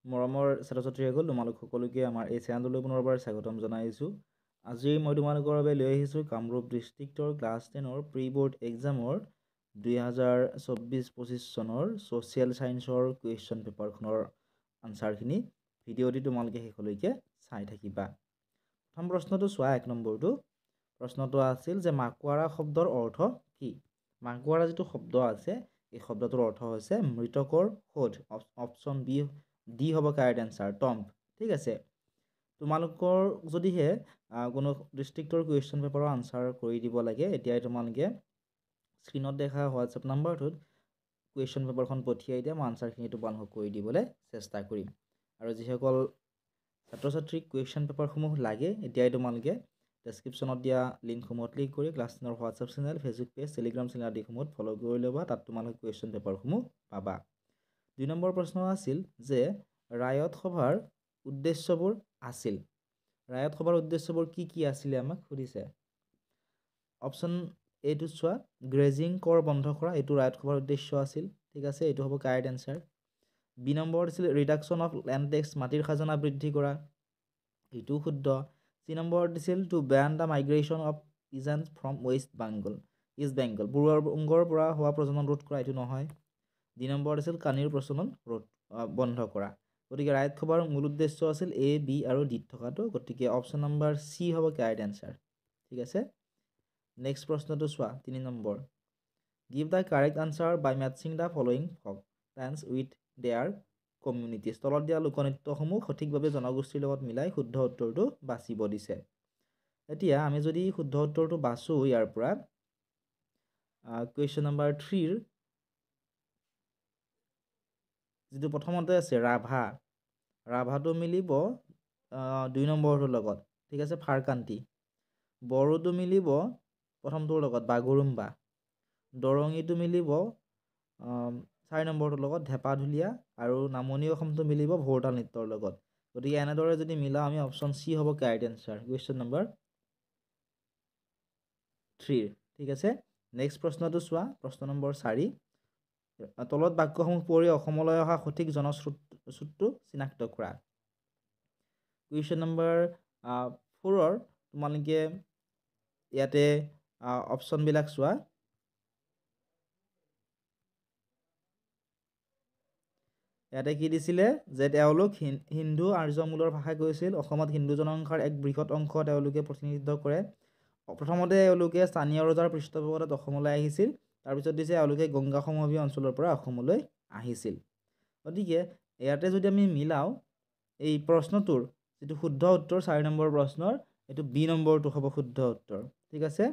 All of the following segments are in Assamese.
মৰমৰ ছাত্ৰ-ছাত্ৰীসকল তোমালোক সকলোকে আমাৰ এই চেনেললৈ পুনৰবাৰ স্বাগতম জনাইছোঁ। আজি মই তোমালোকৰ বাবে লৈ আহিছোঁ কামৰূপ ডিষ্ট্ৰিক্টৰ ক্লাছ 10ৰ প্ৰি বৰ্ড এক্সামৰ 2024-25 চনৰ ছ'চিয়েল ছায়েন্সৰ কুৱেশ্যন পেপাৰখনৰ আনচাৰখিনি ভিডিঅ'টি তোমালোকে শেষলৈকে চাই থাকিবা। প্ৰথম প্ৰশ্নটো চোৱা, 1 নম্বৰটো প্ৰশ্নটো আছিল যে মাকুৱাৰা শব্দৰ অৰ্থ কি? মাকুৱাৰা যিটো শব্দ আছে এই শব্দটোৰ অৰ্থ হৈছে মৃতকৰ শোধ। অপশ্যন ডি হ'ব কাৰেক্ট এনচাৰ, টম্ব। ঠিক আছে, তোমালোকৰ যদিহে কোনো ডিষ্ট্ৰিক্টৰ কুৱেশ্যন পেপাৰৰ আনচাৰ কৰি দিব লাগে, এতিয়াই তোমালোকে স্ক্ৰীণত দেখা হোৱাটছএপ নাম্বাৰটোত কুৱেশ্যন পেপাৰখন পঠিয়াই দিয়া, মই আনচাৰখিনি তোমালোকক কৰি দিবলৈ চেষ্টা কৰিম। আৰু যিসকল ছাত্ৰ ছাত্ৰীক কুৱেশ্যন পেপাৰসমূহ লাগে, এতিয়াই তোমালোকে ডেছক্ৰিপশ্যনত দিয়া লিংকসমূহত ক্লিক কৰি ক্লাছ 10ৰ WhatsApp channel, Facebook page, Telegram channel আদিসমূহত ফ'ল' কৰি ল'বা। তাত তোমালোকে কুৱেশ্যন পেপাৰসমূহ পাবা। 2 নম্বৰ প্ৰশ্ন আছিল যে ৰায়ত সভাৰ উদ্দেশ্যবোৰ আছিল। ৰায়ত সভাৰ উদ্দেশ্যবোৰ কি কি আছিলে আমাক সুধিছে। অপশ্যন এটো চোৱা, গ্ৰেজিং কৰ বন্ধ কৰা, এইটো ৰায়ত সভাৰ উদ্দেশ্য আছিল। ঠিক আছে, এইটো হ'ব কাৰেক্ট এনচাৰ। বি নম্বৰত আছিল ৰিডাকশ্যন অফ লেণ্ড টেক্স, মাটিৰ খাজনা বৃদ্ধি কৰা, এইটো শুদ্ধ। চি নম্বৰত দিছিল to ban the migration of peasants from East Bengal, পূৰ্বৰ বংগৰ পৰা হোৱা প্ৰজনন ৰোধ কৰা, এইটো নহয়। ডি নম্বৰত আছিল কানিৰ প্ৰচলন বন্ধ কৰা। গতিকে ৰায়ত সভাৰ মূল উদ্দেশ্য আছিল এ, বি আৰু ডিত থকাটো। গতিকে অপশ্যন নম্বৰ চি হ'ব কাৰেক্ট এনচাৰ। ঠিক আছে, নেক্সট প্ৰশ্নটো চোৱা, 3 নম্বৰ। Give the correct answer by matching the following folk dance with their communities. তলত দিয়া লোকনৃত্যসমূহ সঠিকভাৱে জনগোষ্ঠীৰ লগত মিলাই শুদ্ধ উত্তৰটো বাচিব দিছে। এতিয়া আমি যদি শুদ্ধ উত্তৰটো বাচোঁ ইয়াৰ পৰা, কুৱেশ্যন নম্বৰ 3ৰ যিটো প্ৰথমতে আছে ৰাভা, ৰাভাটো মিলিব 2 নম্বৰটোৰ লগত। ঠিক আছে, ফাৰকান্তি। বড়োটো মিলিব প্ৰথমটোৰ লগত, বাগুৰুম্বা। দৰঙীটো মিলিব 4 নম্বৰটোৰ লগত, ঢেপাঢুলীয়া। আৰু নামনি অসমটো মিলিব ভোৰতাল নৃত্যৰ লগত। গতিকে এনেদৰে যদি মিলাওঁ আমি, অপশ্যন চি হ'ব কাৰেক্ট এনচাৰ, কুৱেশ্যন নম্বৰ 3। ঠিক আছে, নেক্সট প্ৰশ্নটো চোৱা, প্ৰশ্ন নম্বৰ 4। তলত বাক্যসমূহ পঢ়ি অসমলৈ অহা সঠিক জনশ্ৰুতটো চিনাক্ত কৰা। কুৱেশ্যন নম্বৰ 4ৰ তোমালোকে ইয়াতে অপশ্যনবিলাক চোৱা। ইয়াতে কি দিছিলে যে তেওঁলোক হিন্দু আৰ্য মূলৰ ভাষা কৈছিল। অসমত হিন্দু জনসংখ্যাৰ এক বৃহৎ অংশ তেওঁলোকে প্ৰতিনিধিত্ব কৰে। প্ৰথমতে এওঁলোকে স্থানীয় ৰজাৰ পৃষ্ঠপোষকতাত অসমলৈ আহিছিল। তাৰপিছত দিছে এওঁলোকে গংগা সমভূমি অঞ্চলৰ পৰা অসমলৈ আহিছিল। গতিকে ইয়াতে যদি আমি মিলাওঁ, এই প্ৰশ্নটোৰ যিটো শুদ্ধ উত্তৰ 4 নম্বৰ প্ৰশ্নৰ, এইটো বি নম্বৰটো হ'ব শুদ্ধ উত্তৰ। ঠিক আছে,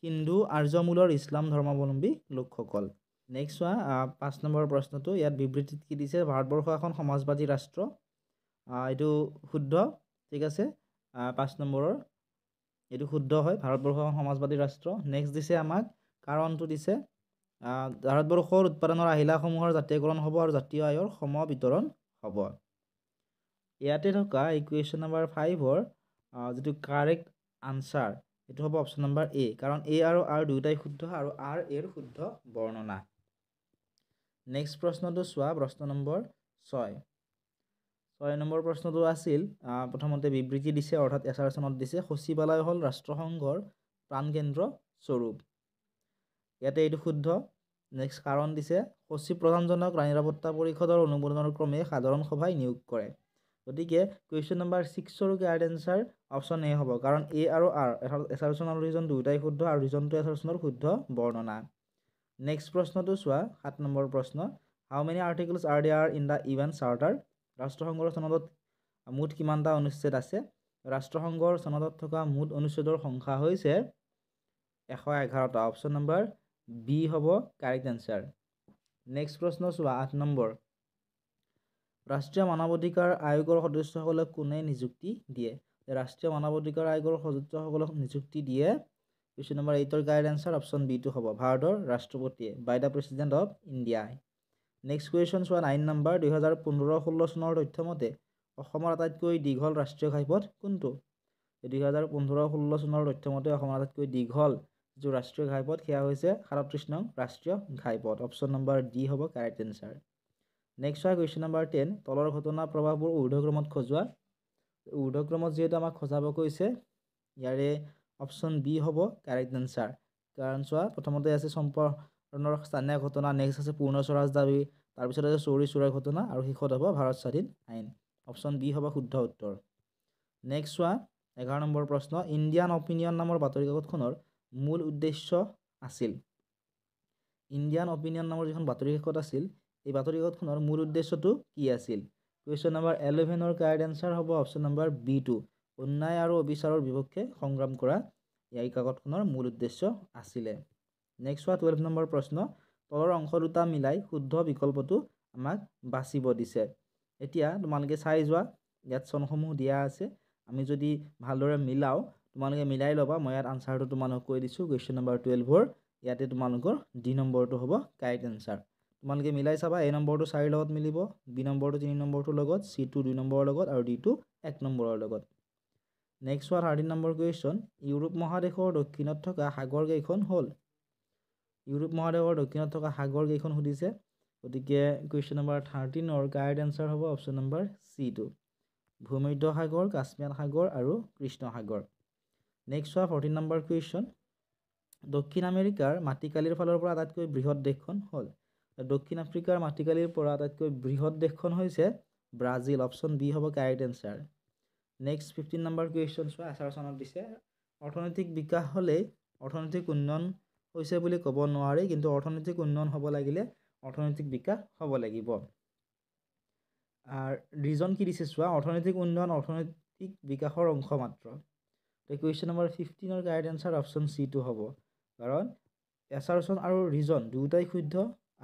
হিন্দু আৰ্য মূলৰ ইছলাম ধৰ্মাৱলম্বী লোকসকল। নেক্সট চোৱা, 5 নম্বৰ প্ৰশ্নটো। ইয়াত বিবৃতিত কি দিছে, ভাৰতবৰ্ষ এখন সমাজবাদী ৰাষ্ট্ৰ, এইটো শুদ্ধ। ঠিক আছে, 5 নম্বৰৰ এইটো শুদ্ধ হয়, ভাৰতবৰ্ষ এখন সমাজবাদী ৰাষ্ট্ৰ। নেক্সট দিছে আমাক কাৰণটো দিছে, ভাৰতবৰ্ষৰ উৎপাদনৰ আহিলাসমূহৰ জাতীয়কৰণ হ'ব আৰু জাতীয় আয়ৰ সম বিতৰণ হ'ব। ইয়াতে থকা এই কুৱেশ্যন নম্বৰ 5ৰ যিটো কাৰেক্ট আনচাৰ, এইটো হ'ব অপশ্যন নম্বৰ এ, কাৰণ এ আৰু আৰ দুয়োটাই শুদ্ধ আৰু আৰ এৰ শুদ্ধ বৰ্ণনা। নেক্সট প্ৰশ্নটো চোৱা, প্ৰশ্ন নম্বৰ 6। 6 নম্বৰ প্ৰশ্নটো আছিল, প্ৰথমতে বিবৃতি দিছে, অৰ্থাৎ এছাৰচনত দিছে, সচিবালয় হ'ল ৰাষ্ট্ৰসংঘৰ প্ৰাণকেন্দ্ৰ স্বৰূপ। ইয়াতে এইটো শুদ্ধ। নেক্সট কাৰণ দিছে, সচিব প্ৰধানজনক নিৰাপত্তা পৰিষদৰ অনুমোদনৰ ক্ৰমে সাধাৰণ সভাই নিয়োগ কৰে। গতিকে কুৱেশ্যন নম্বৰ 6ৰ কাৰেক্ট এনচাৰ অপশ্যন এ হ'ব, কাৰণ এ আৰু আৰ এছাৰচন আৰু ৰিজন দুয়োটাই শুদ্ধ আৰু ৰিজনটো এছাৰচনৰ শুদ্ধ বৰ্ণনা। নেক্সট প্ৰশ্নটো চোৱা, 7 নম্বৰ প্ৰশ্ন। How many articles are there in the UN charter? ৰাষ্ট্ৰসংঘৰ চনদত মুঠ কিমানটা অনুচ্ছেদ আছে? ৰাষ্ট্ৰসংঘৰ চনদত থকা মুঠ অনুচ্ছেদৰ সংখ্যা হৈছে 111টা। অপশ্যন নম্বৰ বি হ'ব কাৰেক্ট এনচাৰ। নেক্সট প্ৰশ্ন চোৱা, 8 নম্বৰ। ৰাষ্ট্ৰীয় মানৱ অধিকাৰ আয়োগৰ সদস্যসকলক কোনে নিযুক্তি দিয়ে? ৰাষ্ট্ৰীয় মানৱ অধিকাৰ আয়োগৰ সদস্যসকলক নিযুক্তি দিয়ে, কুৱেশ্যন নম্বৰ 8ৰ কাৰেক্ট এনচাৰ অপশ্যন বিটো হ'ব, ভাৰতৰ ৰাষ্ট্ৰপতিয়ে, by the president of India. Next question চোৱা, 9 নম্বৰ। 2015-16 চনৰ তথ্য মতে অসমৰ আটাইতকৈ দীঘল ৰাষ্ট্ৰীয় ঘাইপথ কোনটো? 2015-16 চনৰ তথ্য মতে অসমৰ আটাইতকৈ দীঘল যিটো ৰাষ্ট্ৰীয় ঘাইপথ, সেয়া হৈছে 37 নং ৰাষ্ট্ৰীয় ঘাইপথ। অপশ্যন নম্বৰ ডি হ'ব কাৰেক্ট এনচাৰ। নেক্সট হয় কুৱেশ্যন নম্বৰ 10 তলৰ ঘটনা প্ৰবাহবোৰ ঊৰ্ধ্বক্ৰমত সজোৱা ঊৰ্ধ্বক্ৰমত যিহেতু আমাক সজাব কৈছে ইয়াৰে অপশ্যন বি হ'ব কাৰেক্ট এনচাৰ কাৰণ চোৱা প্ৰথমতে আছে চম্পাৰণৰ স্থানীয় ঘটনা নেক্সট আছে পূৰ্ণ স্বৰাজ দাবী তাৰপিছত আছে চৌৰি চোৰাৰ ঘটনা আৰু শেষত হ'ব ভাৰত স্বাধীন আইন অপশ্যন বি হ'ব শুদ্ধ উত্তৰ নেক্সট চোৱা 11 নম্বৰ প্ৰশ্ন ইণ্ডিয়ান অপিনিয়ন নামৰ বাতৰি কাকতখনৰ মূল উদ্দেশ্য আছিল ইণ্ডিয়ান অপিনিয়ন নামৰ যিখন বাতৰি কাকত আছিল এই বাতৰি কাকতখনৰ মূল উদ্দেশ্যটো কি আছিল কুৱেশ্যন নম্বৰ 11ৰ কাৰেক্ট এনচাৰ হ'ব অপশ্যন নম্বৰ বি2 অন্যায় আৰু অবিচাৰৰ বিপক্ষে সংগ্ৰাম কৰা এই কাকতখনৰ মূল উদ্দেশ্য আছিলে নেক্সট হোৱা 12 নম্বৰ প্ৰশ্ন তলৰ অংশ দুটা মিলাই শুদ্ধ বিকল্পটো আমাক বাছিব দিছে এতিয়া তোমালোকে চাই যোৱা ইয়াত চনসমূহ দিয়া আছে আমি যদি ভালদৰে মিলাও তোমালোকে মিলাই ল'বা মই ইয়াত আনসাৰটো তোমালোকক কৈ দিছোঁ কুৱেশ্যন নম্বৰ 12ৰ ইয়াতে তোমালোকৰ ডি নম্বৰটো হ'ব কাৰেক্ট এনসাৰ তোমালোকে মিলাই চাবা এ নম্বৰটো 4 লগত মিলিব বি নম্বৰটো 3 নম্বৰটোৰ লগত চি2 2 নম্বৰৰ লগত আৰু ডি2 1 নম্বৰৰ লগত নেক্সট হোৱা 13 নম্বৰ কুৱেশ্যন ইউৰোপ মহাদেশৰ দক্ষিণত থকা সাগৰ কেইখন হ'ল ইউৰোপ মহাদেশৰ দক্ষিণত থকা সাগৰ কেইখন সুধিছে গতিকে কুৱেশ্যন নম্বৰ 13ৰ কাৰেক্ট এনসাৰ হ'ব অপশ্যন নম্বৰ চি2 ভূমধ্য সাগৰ কাস্পিয়ান সাগৰ আৰু কৃষ্ণ সাগৰ নেক্সট হোৱা 14 নম্বৰ কুৱেশ্যন দক্ষিণ আমেৰিকাৰ মাটিকালিৰ ফালৰ পৰা আটাইতকৈ বৃহৎ দেশখন হ'ল দক্ষিণ আফ্ৰিকাৰ মাটিকালিৰ পৰা আটাইতকৈ বৃহৎ দেশখন হৈছে ব্ৰাজিল অপশ্যন বি হ'ব correct answer next 15 number question চোৱা আচাৰ চনত দিছে অৰ্থনৈতিক বিকাশ হ'লেই অৰ্থনৈতিক উন্নয়ন হৈছে বুলি ক'ব নোৱাৰি কিন্তু অৰ্থনৈতিক উন্নয়ন হ'ব লাগিলে অৰ্থনৈতিক বিকাশ হ'ব লাগিব আৰ ৰিজন কি দিছে চোৱা অৰ্থনৈতিক উন্নয়ন অৰ্থনৈতিক বিকাশৰ অংশ মাত্ৰ তো কুৱেশ্যন নম্বৰ 15ৰ কাৰেক্ট এনসাৰ অপশ্যন চি2 হ'ব কাৰণ এছাৰচন আৰু ৰিজন দুটাই শুদ্ধ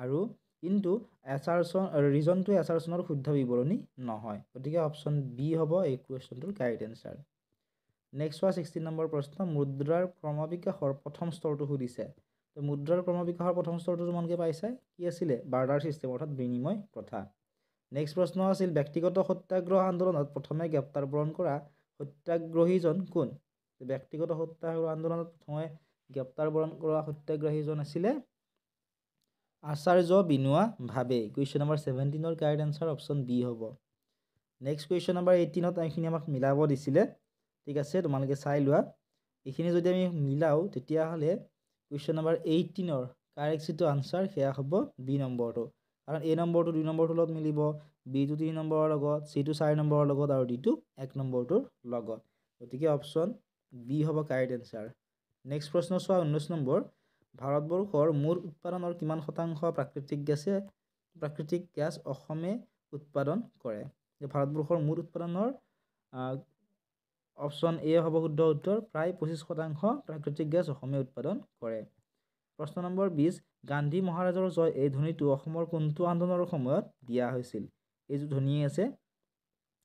আৰু কিন্তু এছাৰচন ৰিজনটো এছাৰচনৰ শুদ্ধ বিৱৰণী নহয় গতিকে অপশ্যন বি হ'ব এই কুৱেশ্যনটোৰ কাৰেক্ট এনসাৰ নেক্সট হোৱা 16 নম্বৰ প্ৰশ্ন মুদ্ৰাৰ ক্ৰমবিকাশৰ প্ৰথম স্তৰটো সুধিছে তো মুদ্ৰাৰ ক্ৰমবিকাশৰ প্ৰথম স্তৰটো তোমালোকে পাইছা কি আছিলে বাৰ্টাৰ চিষ্টেম অৰ্থাৎ বিনিময় প্ৰথা নেক্সট প্ৰশ্ন আছিল ব্যক্তিগত সত্যাগ্ৰহ আন্দোলনত প্ৰথমে গ্ৰেপ্তাৰ বৰণ কৰা সত্যাগ্ৰহীজন কোন ব্যক্তিগত সত্যাগ্ৰহ আন্দোলনত প্ৰথমে গ্ৰেপ্তাৰ বৰণ কৰা সত্যাগ্ৰহীজন আছিলে আচাৰ্য বিনোৱা ভাবে কুৱেশ্যন নম্বৰ 17ৰ কাৰেক্ট এনসাৰ অপশ্যন বি হ'ব নেক্সট কুৱেশ্যন নম্বৰ 18ত এইখিনি আমাক মিলাব দিছিলে ঠিক আছে তোমালোকে চাই লোৱা এইখিনি যদি আমি মিলাও তেতিয়াহ'লে কুৱেশ্যন নম্বৰ 18ৰ কাৰেক্ট যিটো আনসাৰ সেয়া হ'ব বি নম্বৰটো কাৰণ এ নম্বৰটো 2 নম্বৰটোৰ লগত মিলিব বিটো 3 নম্বৰৰ লগত চিটো 4 নম্বৰৰ লগত আৰু ডিটো 1 নম্বৰটোৰ লগত গতিকে অপশ্যন বি হ'ব কাৰেক্ট এনসাৰ নেক্সট প্ৰশ্ন চোৱা 19 নম্বৰ ভাৰতবৰ্ষৰ মুঠ উৎপাদনৰ কিমান শতাংশ প্ৰাকৃতিক গেছ অসমে উৎপাদন কৰে ভাৰতবৰ্ষৰ মুঠ উৎপাদনৰ অপশ্যন এ হ'ব শুদ্ধ উত্তৰ প্ৰায় 25% প্ৰাকৃতিক গেছ অসমে উৎপাদন কৰে প্ৰশ্ন নম্বৰ 20 গান্ধী মহাৰাজৰ জয় এই ধ্বনিটো অসমৰ কোনটো আন্দোলনৰ সময়ত দিয়া হৈছিল এই যে ধ্বনি আছে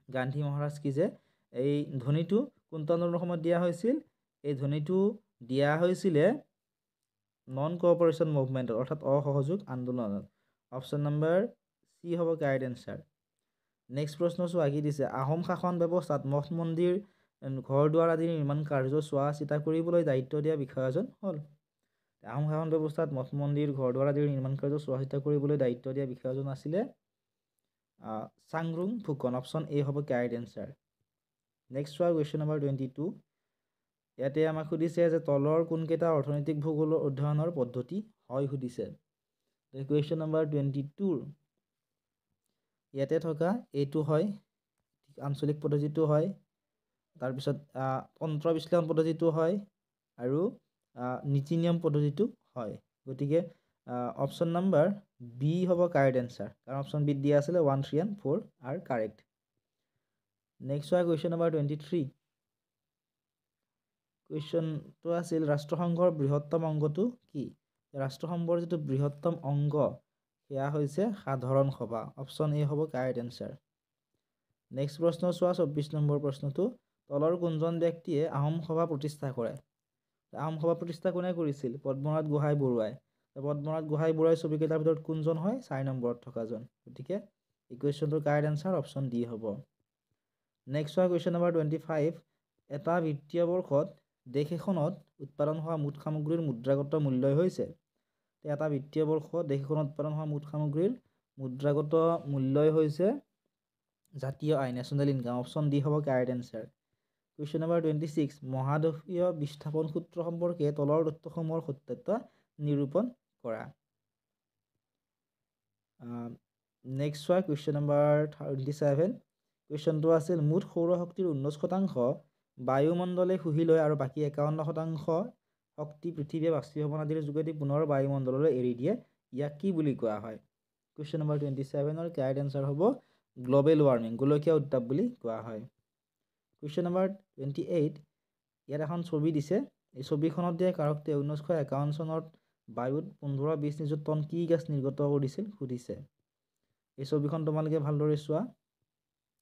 গান্ধী মহাৰাজ কি যে এই ধ্বনিটো কোনটো আন্দোলনৰ সময়ত দিয়া হৈছিল এই ধ্বনিটো দিয়া হৈছিলে নন কোঅপাৰেশ্যন মুভমেণ্ট অৰ্থাৎ অসহযোগ আন্দোলনত অপশ্যন নম্বৰ সি হ'ব কাৰেক্ট এনসাৰ নেক্সট প্ৰশ্ন চোৱা কি দিছে আহোম শাসন ব্যৱস্থাত মঠ মন্দিৰ ঘৰ দুৱাৰ আদি নিৰ্মাণ কাৰ্য চোৱা চিতা কৰিবলৈ দায়িত্ব দিয়া বিষয়াজন হ'ল আহোম শাসন ব্যৱস্থাত মঠ মন্দিৰ ঘৰ দুৱাৰ আদিৰ নিৰ্মাণ কাৰ্য চোৱা চিতা কৰিবলৈ দায়িত্ব দিয়া বিষয়াজন আছিলে চাংৰুং ফুকন অপশ্যন এ হ'ব কাৰেক্ট এনসাৰ নেক্সট চোৱা কুৱেশ্যন নম্বৰ 22 ইয়াতে আমাক সুধিছে যে তলৰ কোনকেইটা অৰ্থনৈতিক ভূগোলৰ অধ্যয়নৰ পদ্ধতি হয় সুধিছে কুৱেশ্যন নম্বৰ 22 ইয়াতে থকা এইটো হয় আঞ্চলিক পদ্ধতিটো হয় তাৰপিছত তন্ত্ৰ বিশ্লেষণ পদ্ধতিটো হয় আৰু নীতি নিয়ম পদ্ধতিটো হয় গতিকে অপশ্যন নম্বৰ বি হ'ব কাৰেক্ট এনসাৰ কাৰণ অপশ্যন বি দিয়া আছিলে 1 3 and 4 are correct নেক্সট হোৱা কুৱেশ্যন নম্বৰ 23 কুৱেশ্যনটো আছিল ৰাষ্ট্ৰসংঘৰ বৃহত্তম অংগটো কি ৰাষ্ট্ৰসংঘৰ যিটো বৃহত্তম অংগ সেয়া হৈছে সাধাৰণ সভা অপশ্যন এ হ'ব কাৰেক্ট এনসাৰ নেক্সট প্ৰশ্ন চোৱা 24 নম্বৰ প্ৰশ্নটো তলৰ কোনজন ব্যক্তিয়ে আহোম সভা প্ৰতিষ্ঠা কৰে আহোম সভা প্ৰতিষ্ঠা কোনে কৰিছিল পদ্মনাথ গোহাঁই বৰুৱাই পদ্মনাথ গোহাঁই বৰুৱাই ছবিকেইটাৰ ভিতৰত কোনজন হয় 4 নম্বৰত থকাজন গতিকে এই কুৱেশ্যনটোৰ কাৰেক্ট এনসাৰ অপশ্যন ডি হ'ব নেক্সট হোৱা কুৱেশ্যন নম্বৰ 25 এটা বিত্তীয় বৰ্ষত দেশ এখনত উৎপাদন হোৱা মুঠ সামগ্ৰীৰ মুদ্ৰাগত মূল্য হৈছে এটা বিত্তীয় বৰ্ষত দেশ এখনত উৎপাদন হোৱা মুঠ সামগ্ৰীৰ মুদ্ৰাগত মূল্যই হৈছে জাতীয় আয়, নেশ্যনেল ইনকাম। অপশ্যন ডি হ'ব কাৰেক্ট এনচাৰ। কুৱেশ্যন নম্বৰ 26, মহাদেশীয় বিস্থাপন সূত্ৰ সম্পৰ্কে তলৰ তথ্যসমূহৰ সত্যতা নিৰূপণ কৰা। নেক্সট চোৱা কুৱেশ্যন নম্বৰ 27। কুৱেশ্যনটো আছিল মুঠ সৌৰশক্তিৰ 19% বায়ুমণ্ডলে শুহি লয় আৰু বাকী 51% শক্তি পৃথিৱীয়ে বাষ্পীভৱন আদিৰ যোগেদি পুনৰ বায়ুমণ্ডললৈ এৰি দিয়ে, ইয়াক কি বুলি কোৱা হয়? কুৱেশ্যন নম্বৰ 27ৰ কাৰেক্ট এনচাৰ হ'ব গ্ল'বেল ৱাৰ্মিং, গোলকীয় উত্তাপ বুলি কোৱা হয়। কুৱেশ্যন নম্বৰ 28, ইয়াত এখন ছবি দিছে। এই ছবিখনত দিয়া কাৰকটোৱে 1951 চনত বায়ুত 15-20 নিযুত টন কি গেছ নিৰ্গত কৰিছিল সুধিছে। এই ছবিখন তোমালোকে ভালদৰে চোৱা।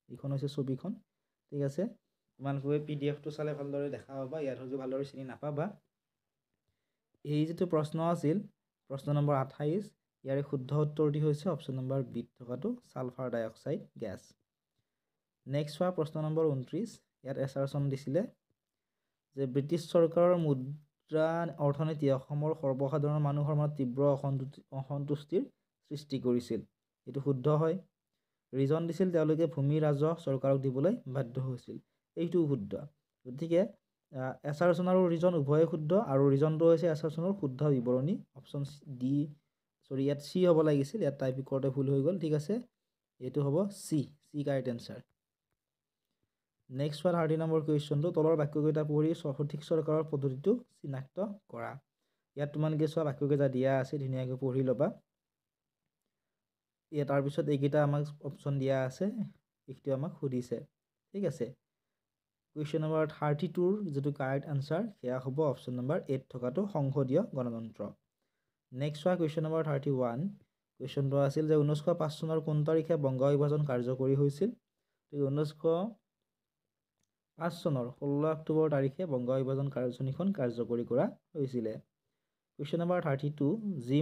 এইখন হৈছে ছবিখন, ঠিক আছে। তোমালোকে PDF-টো চালে ভালদৰে দেখা পাবা, ইয়াত হয়তো ভালদৰে চিনি নাপাবা। এই যিটো প্ৰশ্ন আছিল, প্ৰশ্ন নম্বৰ 28, ইয়াৰে শুদ্ধ উত্তৰটি হৈছে অপশ্যন নম্বৰ বিত থকাটো ছালফাৰ ডাই অক্সাইড গেছ। নেক্সট চোৱা প্ৰশ্ন নম্বৰ 29। ইয়াত এছাৰচন দিছিলে যে ব্ৰিটিছ চৰকাৰৰ মুদ্ৰা অৰ্থনীতিয়ে অসমৰ সৰ্বসাধাৰণ মানুহৰ মনত তীব্ৰ অসন্তুষ্টিৰ সৃষ্টি কৰিছিল। এইটো শুদ্ধ হয়। ৰিজন দিছিল তেওঁলোকে ভূমি ৰাজহ চৰকাৰক দিবলৈ বাধ্য হৈছিল। এইটোও শুদ্ধ। গতিকে এছাৰচন আৰু ৰিজন উভয়ে শুদ্ধ, আৰু ৰিজনটো হৈছে এছাৰচনৰ শুদ্ধ বিৱৰণী। অপশ্যন ডি, ইয়াত চি হ'ব লাগিছিল, ইয়াত টাইপ কৰোঁতে ভুল হৈ গ'ল, ঠিক আছে। এইটো হ'ব C correct answer. Next 30 number কুৱেশ্যনটো তলৰ বাক্যকেইটা পঢ়ি সঠিক চৰকাৰৰ পদ্ধতিটো চিনাক্ত কৰা। ইয়াত তোমালোকে চোৱা বাক্যকেইটা দিয়া আছে, ধুনীয়াকৈ পঢ়ি ল'বা। তাৰপিছত এইকেইটা আমাক অপশ্যন দিয়া আছে, এইটো আমাক সুধিছে, ঠিক আছে। কুৱেশ্যন নম্বৰ 32ৰ যিটো কাৰেক্ট আনচাৰ সেয়া হ'ব অপশ্যন নম্বৰ 8 থকাটো সংসদীয় গণতন্ত্ৰ। নেক্সট চোৱা কুৱেশ্যন নম্বৰ 31। কুৱেশ্যনটো আছিল যে 1905 চনৰ কোন তাৰিখে বংগ বিভাজন কাৰ্যকৰী হৈছিল? 1905 চনৰ 16 অক্টোবৰ তাৰিখে বংগ বিভাজন কাৰ্যনীখন কাৰ্যকৰী কৰা হৈছিলে। কুৱেশ্যন নম্বৰ 32, যি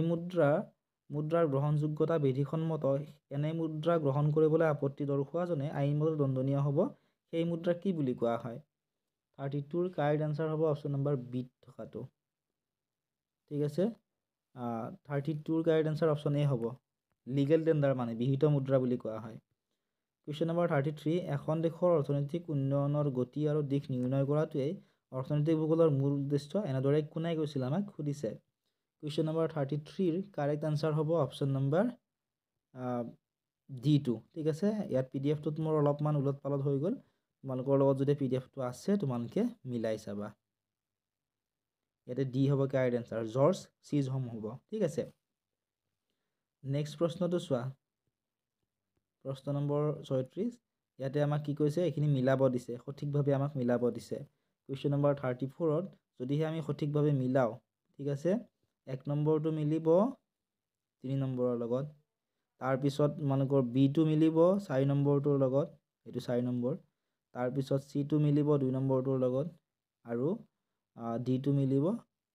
মুদ্ৰাৰ গ্ৰহণযোগ্যতা বিধিসন্মত এনে মুদ্ৰা গ্ৰহণ কৰিবলৈ আপত্তি দৰ্শোৱাজনে আইনমতে দণ্ডনীয় হ'ব, সেই মুদ্ৰা কি বুলি কোৱা হয়? 32ৰ কাৰেক্ট এনচাৰ হ'ব অপশ্যন নম্বৰ বিত থকাটো, ঠিক আছে। 32ৰ কাৰেক্ট এনচাৰ অপশ্যন এ হ'ব, লিগেল টেণ্ডাৰ, মানে বিহিত মুদ্ৰা বুলি কোৱা হয়। কুৱেশ্যন নম্বৰ 33, এখন দেশৰ অৰ্থনৈতিক উন্নয়নৰ গতি আৰু দিশ নিৰ্ণয় কৰাটোৱেই অৰ্থনৈতিক ভূগোলৰ মূল উদ্দেশ্য, এনেদৰে কোনে কৈছিল আমাক সুধিছে। কুৱেশ্যন নম্বৰ 33ৰ কাৰেক্ট আনচাৰ হ'ব অপশ্যন নম্বৰ D2, ঠিক আছে। ইয়াত PDF-টোত মোৰ অলপমান ওলট পালট হৈ গ'ল, তোমালোকৰ লগত যদি PDF-টো আছে তোমালোকে মিলাই চাবা। ইয়াতে ডি হ'ব কাৰেক্ট এনচাৰ, জৰ্জ চিজহোম হ'ব, ঠিক আছে। নেক্সট প্ৰশ্নটো চোৱা, প্ৰশ্ন নম্বৰ 36। ইয়াতে আমাক কি কৈছে, এইখিনি মিলাব দিছে, সঠিকভাৱে আমাক মিলাব দিছে। কুৱেশ্যন নম্বৰ 34ত যদিহে আমি সঠিকভাৱে মিলাওঁ, ঠিক আছে, 1 নম্বৰটো মিলিব 3 নম্বৰৰ লগত, তাৰপিছত তোমালোকৰ বিটো মিলিব 4 নম্বৰটোৰ লগত, এইটো 4 নম্বৰ, তাৰপিছত চিটো মিলিব 2 নম্বৰটোৰ লগত, আৰু ডিটো মিলিব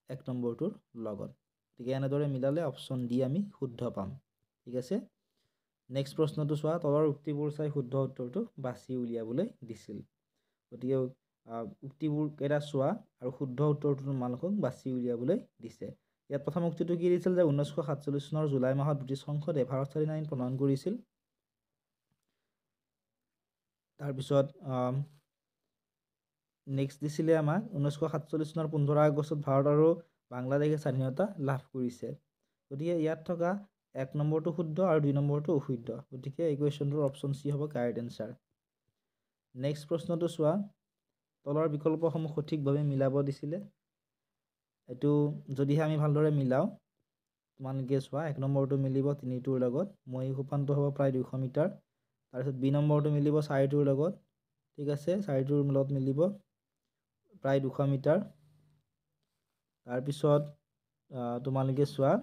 1 নম্বৰটোৰ লগত। গতিকে এনেদৰে মিলালে অপশ্যন ডি আমি শুদ্ধ পাম, ঠিক আছে। নেক্সট প্ৰশ্নটো চোৱা, তলৰ উক্তিবোৰ চাই শুদ্ধ উত্তৰটো বাছি উলিয়াবলৈ দিছিল। গতিকে উক্তিবোৰ কেইটা চোৱা আৰু শুদ্ধ উত্তৰটো তোমালোকক বাছি উলিয়াবলৈ দিছে। ইয়াত প্ৰথম উক্তিটো কি দিছিল যে 1947 চনৰ জুলাই মাহত ব্ৰিটিছ সংসদে ভাৰত স্বাধীন আইন প্ৰণয়ন কৰিছিল। তাৰপিছত নেক্সট দিছিলে আমাক 1947 চনৰ 15 আগষ্টত ভাৰত আৰু বাংলাদেশে স্বাধীনতা লাভ কৰিছে। গতিকে ইয়াত থকা 1 নম্বৰটো শুদ্ধ আৰু 2 নম্বৰটো অশুদ্ধ, গতিকে এই কুৱেশ্যনটোৰ অপশ্যন চি হ'ব কাৰেক্ট এনচাৰ। নেক্সট প্ৰশ্নটো চোৱা, তলৰ বিকল্পসমূহ সঠিকভাৱে মিলাব দিছিলে। এইটো যদিহে আমি ভালদৰে মিলাওঁ, তোমালোকে চোৱা 1 নম্বৰটো মিলিব 3টোৰ লগত, মহীশূৰ উপান্ত হ'ব প্ৰায় 200 মিটাৰ। তাৰপিছত বি নম্বৰটো মিলিব 4টোৰ লগত, ঠিক আছে, 4টোৰ লগত মিলিব প্ৰায় 200 মিটাৰ। তাৰপিছত তোমালোকে চোৱা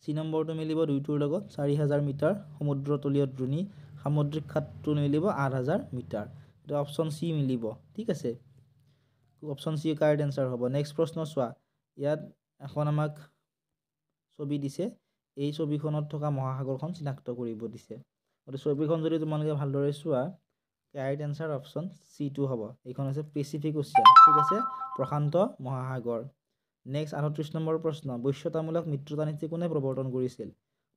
চি নম্বৰটো মিলিব 2টোৰ লগত 4000 মিটাৰ, সমুদ্ৰতলীয় দ্ৰোণী সামুদ্ৰিক খাতটো মিলিব 8000 মিটাৰ। এইটো অপশ্যন চি মিলিব, ঠিক আছে, অপশ্যন চি কাৰেক্ট এনচাৰ হ'ব। নেক্সট প্ৰশ্ন চোৱা, ইয়াত এখন আমাক ছবি দিছে, এই ছবিখনত থকা মহাসাগৰখন চিনাক্ত কৰিব দিছে। গতিকে ছবিখন যদি তোমালোকে ভালদৰে চোৱা, কাৰেক্ট এনচাৰ অপশ্যন চিটো হ'ব। এইখন হৈছে পেচিফিক অচিয়ান, ঠিক আছে, প্ৰশান্ত মহাসাগৰ। নেক্সট 38 নম্বৰ প্ৰশ্ন, বশ্যতামূলক মিত্ৰতা নীতি কোনে প্ৰৱৰ্তন কৰিছিল?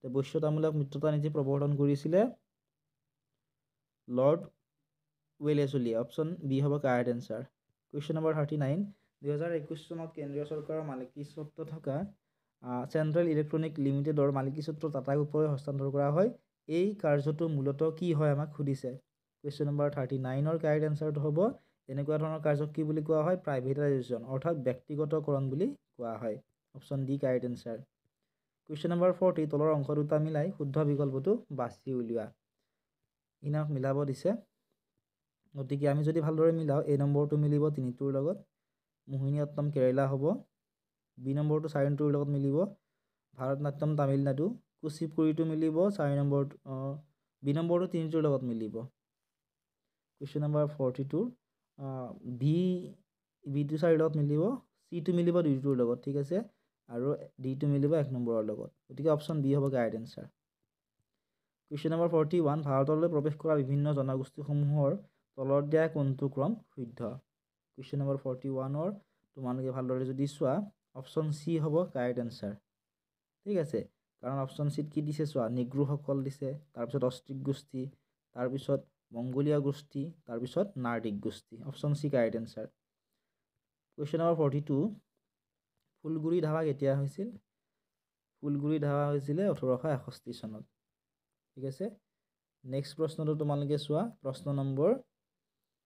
বৈশ্যতামূলক মিত্ৰতা নীতি প্ৰৱৰ্তন কৰিছিলে লৰ্ড ৱেলেছলিয়ে। অপশ্যন বি হ'ব কাৰেক্ট এনচাৰ। কুৱেশ্যন নম্বৰ 39 2021 চনত কেন্দ্ৰীয় চৰকাৰৰ মালিকীস্বত্ব থকা চেণ্ট্ৰেল ইলেক্ট্ৰনিক লিমিটেডৰ মালিকীস্বত্ব টাটা গ্ৰুপলৈ হস্তান্তৰ কৰা হয়। এই কাৰ্যটো মূলতঃ কি হয় আমাক সুধিছে। কুৱেশ্যন নম্বৰ 39ৰ কাৰেক্ট এনচাৰটো হ'ব এনেকুৱা ধৰণৰ কাৰ্যক কি বুলি কোৱা হয় প্ৰাইভেটাইজেশ্যন অৰ্থাৎ ব্যক্তিগতকৰণ বুলি কোৱা হয়। Option D correct answer. Question number 40 তলৰ অংশ দুটা মিলাই শুদ্ধ বিকল্পটো বাছি উলিওৱা। ইনাক মিলাব দিছে, গতিকে আমি যদি ভালদৰে মিলাওঁ এ নম্বৰটো মিলিব 3টোৰ লগত, মোহিনীঅট্টম কেৰেলা হ'ব। বি নম্বৰটো 4 লগত মিলিব ভাৰত নাট্যম তামিলনাডু। কুচিপুড়িটো মিলিব 4 নম্বৰটো বি নম্বৰটো 3টোৰ লগত মিলিব। কুৱেশ্যন নম্বৰ 42 বিটো 4 লগত মিলিব, চিটো মিলিব 2টোৰ লগত, ঠিক আছে, আৰু ডিটো মিলিব 1 নম্বৰৰ লগত, গতিকে অপশ্যন বি হ'ব কাৰেক্ট এনচাৰ। কুৱেশ্যন নম্বৰ 41 ভাৰতলৈ প্ৰৱেশ কৰা বিভিন্ন জনগোষ্ঠীসমূহৰ তলত দিয়া কোনটো ক্ৰম শুদ্ধ। কুৱেশ্যন নম্বৰ 41ৰ তোমালোকে ভালদৰে যদি চোৱা অপশ্যন চি হ'ব কাৰেক্ট এনচাৰ, ঠিক আছে, কাৰণ অপশ্যন চিত কি দিছে চোৱা নিগ্ৰোসকল দিছে, তাৰপিছত অষ্ট্ৰিক গোষ্ঠী, তাৰপিছত মংগোলীয় গোষ্ঠী, তাৰপিছত নাৰ্ডিক গোষ্ঠী। Option C correct answer. Question number 42 Phulaguri Dhewa কেতিয়া হৈছিল। ফুলগুৰি ধাৱা হৈছিলে 1861 চনত, ঠিক আছে। নেক্সট প্ৰশ্নটো তোমালোকে চোৱা প্ৰশ্ন নম্বৰ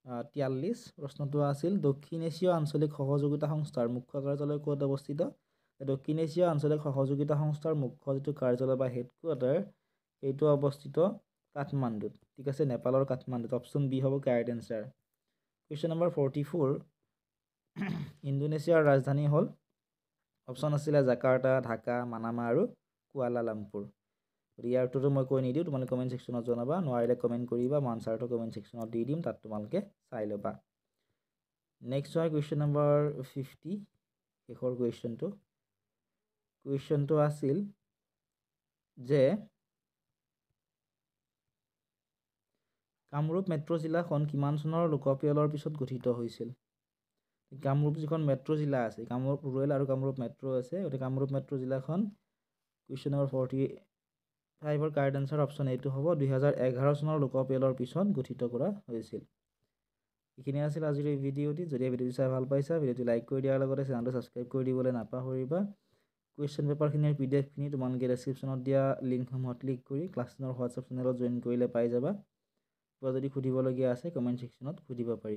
43। প্ৰশ্নটো আছিল দক্ষিণ এছীয় আঞ্চলিক সহযোগিতা সংস্থাৰ মুখ্য কাৰ্যালয় ক'ত অৱস্থিত। দক্ষিণ এছীয় আঞ্চলিক সহযোগিতা সংস্থাৰ মুখ্য যিটো কাৰ্যালয় বা হেডকোৱাৰ্টাৰ সেইটো অৱস্থিত কাঠমাণ্ডুত, ঠিক আছে, নেপালৰ কাঠমাণ্ডুত। অপশ্যন বি হ'ব কাৰেক্ট এনচাৰ। কুৱেশ্যন নম্বৰ 44 ইণ্ডোনেছিয়াৰ ৰাজধানী হ'ল। অপশ্যন আছিলে জাকাৰ্টা, ঢাকা, মানামা আৰু কুৱালালামপুৰ। ইয়াৰ উত্তৰটো মই কৈ নিদিওঁ, তোমালোকে কমেণ্ট ছেকশ্যনত জনাবা, নোৱাৰিলে কমেণ্ট কৰিবা, মই আনচাৰটো কমেণ্ট ছেকশ্যনত দি দিম, তাত তোমালোকে চাই ল'বা। নেক্সট হয় কুৱেশ্যন নম্বৰ 50, শেষৰ কুৱেশ্যনটো আছিল যে কামৰূপ মেট্ৰ' জিলাখন কিমান চনৰ লোকপিয়লৰ পিছত গঠিত হৈছিল। কামৰূপ যিখন মেট্ৰ' জিলা আছে, কামৰূপ ৰুৰেল আৰু কামৰূপ মেট্ৰ' আছে, গতিকে কামৰূপ মেট্ৰ' জিলাখন কুৱেশ্যন নম্বৰ 45ৰ কাৰেক্ট এনচাৰ অপশ্যন এইটো হ'ব 2011 চনৰ লোকপিয়লৰ পিছত গঠিত কৰা হৈছিল। এইখিনি আছিল আজিৰ এই ভিডিঅ'টি। যদি ভিডিঅ'টো চাই ভাল পাইছা ভিডিঅ'টো লাইক কৰি দিয়াৰ লগতে চেনেলটো ছাবস্ক্ৰাইব কৰি দিবলৈ নাপাহৰিবা। কুৱেশ্যন পেপাৰখিনিৰ PDF তোমালোকে ডেছক্ৰিপশ্যনত দিয়া লিংকসমূহত ক্লিক কৰি ক্লাছ 10ৰ হোৱাটছআপ চেনেলত জইন কৰিলে পাই যাবা। কিবা যদি সুধিবলগীয়া আছে কমেণ্ট ছেকশ্যনত সুধিব পাৰি।